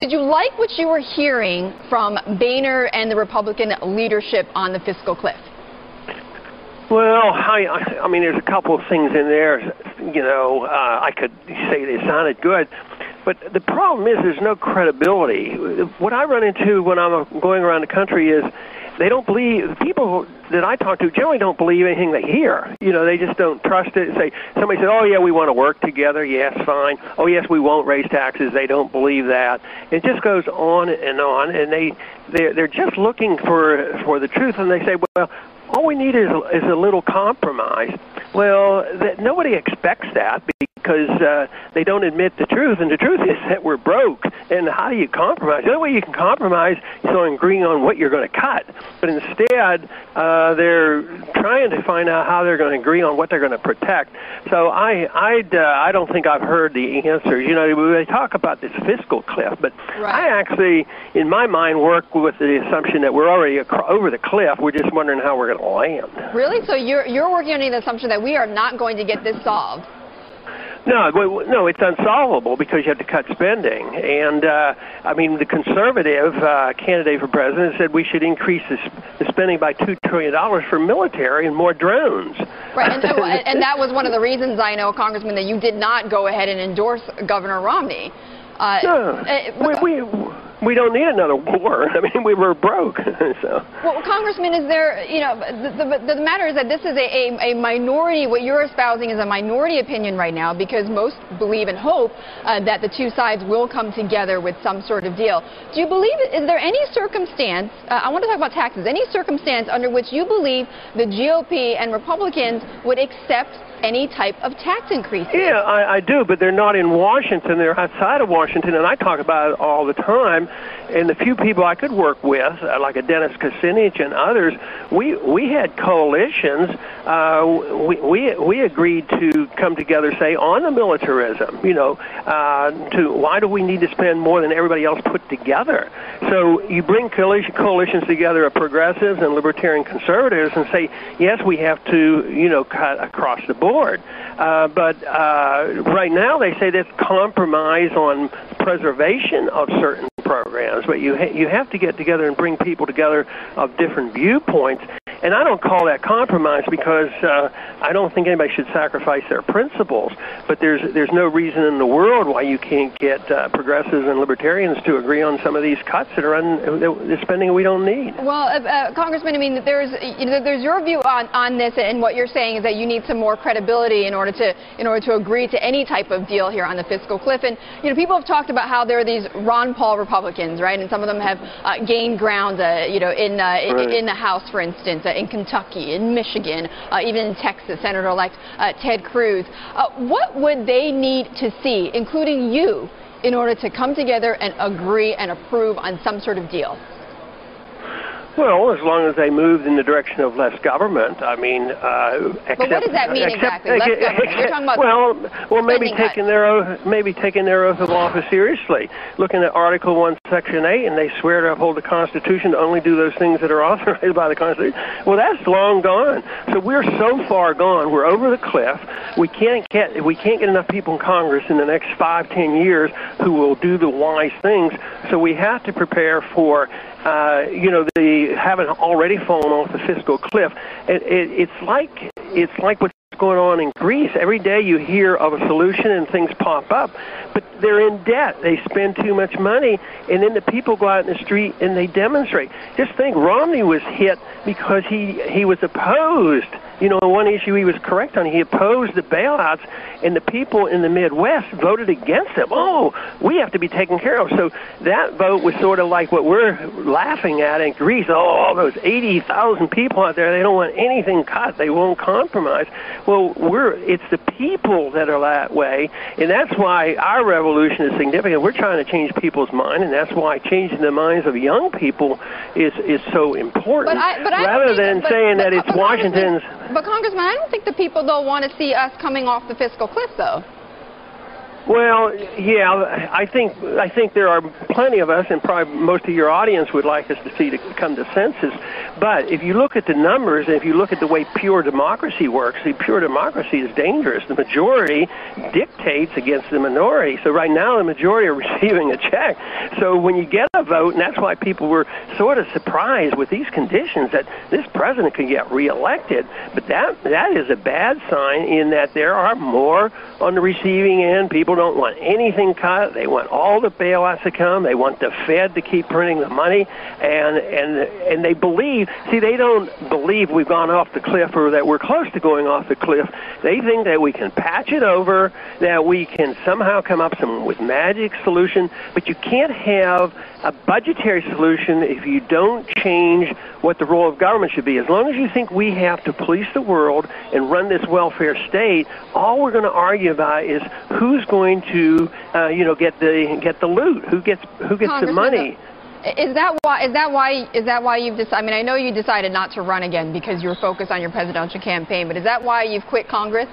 Did you like what you were hearing from Boehner and the Republican leadership on the fiscal cliff? Well, I mean, there's a couple of things in there, you know, I could say they sounded good, but the problem is there's no credibility. What I run into when I'm going around the country is they don't believe, the people that I talk to generally don't believe anything they hear. You know, they just don't trust it. Somebody said, oh, yeah, we want to work together. Yes, fine. Oh, yes, we won't raise taxes. They don't believe that. It just goes on, and they're just looking for the truth, and they say, well, all we need is a little compromise. Well, nobody expects that because they don't admit the truth, and the truth is that we're broke. And how do you compromise? The only way you can compromise is on agreeing on what you're going to cut. But instead, they're trying to find out how they're going to agree on what they're going to protect. So I don't think I've heard the answers. You know, they talk about this fiscal cliff, but right. I actually, in my mind, work with the assumption that we're already over the cliff. We're just wondering how we're going to land. Really? So you're working on the assumption that we are not going to get this solved? No, it's unsolvable because you have to cut spending. And, I mean, the conservative candidate for president said we should increase the spending by $2 trillion for military and more drones. Right, and that was one of the reasons, I know, Congressman, that you did not go ahead and endorse Governor Romney. No, we don't need another war. I mean, we were broke. So. Well, Congressman, is there, you know, the matter is that this is a minority, what you're espousing is a minority opinion right now because most believe and hope that the two sides will come together with some sort of deal. Do you believe, is there any circumstance, I want to talk about taxes, any circumstance under which you believe the GOP and Republicans would accept any type of tax increase? Yeah, I do, but they're not in Washington. They're outside of Washington, and I talk about it all the time. And the few people I could work with, like a Dennis Kucinich and others, we had coalitions. We agreed to come together, say, on the militarism. You know, to why do we need to spend more than everybody else put together? So you bring coalitions together of progressives and libertarian conservatives and say, yes, we have to, you know, cut across the board. But right now they say there's compromise on preservation of certain programs, but you have to get together and bring people together of different viewpoints. And I don't call that compromise because I don't think anybody should sacrifice their principles. But there's no reason in the world why you can't get progressives and libertarians to agree on some of these cuts that are the spending we don't need. Well, Congressman, I mean, there's your view on this, and what you're saying is that you need some more credibility in order to agree to any type of deal here on the fiscal cliff. And you know, people have talked about how there are these Ron Paul Republicans, right? And some of them have gained ground, you know, in the House, for instance. In Kentucky, in Michigan, even in Texas, Senator-elect Ted Cruz. What would they need to see, including you, in order to come together and agree and approve on some sort of deal? Well, as long as they moved in the direction of less government, I mean, but what does that mean exactly? Less government. You're talking about well, maybe taking their oath of office seriously. Looking at Article 1, Section 8, and they swear to uphold the Constitution, to only do those things that are authorized by the Constitution. Well, that's long gone. So we're so far gone. We're over the cliff. We can't get enough people in Congress in the next 5-10 years who will do the wise things. So we have to prepare for. You know, they haven't already fallen off the fiscal cliff. It's like what's going on in Greece. Every day you hear of a solution and things pop up, but they're in debt. They spend too much money, and then the people go out in the street and they demonstrate. Just think, Romney was hit because he was opposed. You know, one issue he was correct on, he opposed the bailouts, and the people in the Midwest voted against them. Oh, we have to be taken care of. So that vote was sort of like what we're laughing at in Greece. Oh, all those 80,000 people out there, they don't want anything cut. They won't compromise. Well, it's the people that are that way, and that's why our revolution is significant. We're trying to change people's mind, and that's why changing the minds of young people is so important. Rather than saying that it's Washington's... But, Congressman, I don't think the people, though, want to see us coming off the fiscal cliff, though. Well, yeah, I think there are plenty of us, and probably most of your audience would like us to see to come to senses. But if you look at the numbers, and if you look at the way pure democracy works, see, pure democracy is dangerous. The majority dictates against the minority. So right now, the majority are receiving a check. So when you get a vote, and that's why people were sort of surprised with these conditions that this president could get reelected. But that is a bad sign in that there are more on the receiving end. People don't want anything cut. They want all the bailouts to come. They want the Fed to keep printing the money, and they believe. See, they don't believe we've gone off the cliff or that we're close to going off the cliff. They think that we can patch it over, that we can somehow come up with magic solution. But you can't have a budgetary solution if you don't change what the role of government should be. As long as you think we have to police the world and run this welfare state, all we're going to argue about is who's going to, get the loot, who gets the money. Is that why you've decided? I mean, I know you decided not to run again because you were focused on your presidential campaign, but is that why you've quit Congress?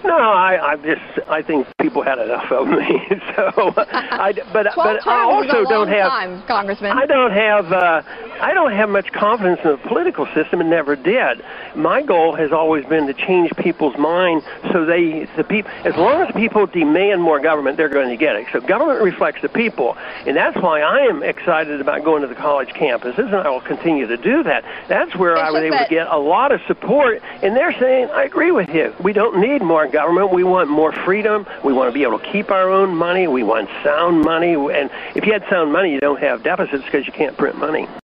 No, I think people had enough of me. But I also don't have, Congressman. I don't have much confidence in the political system, and never did. My goal has always been to change people's mind so as long as people demand more government, they're going to get it. So government reflects the people, and that's why I am excited about going to the college campuses, and I will continue to do that. That's where I was able to get a lot of support, and they're saying, I agree with you. We don't need more government. We want more freedom. We want to be able to keep our own money. We want sound money. And if you had sound money, you don't have deficits because you can't print money.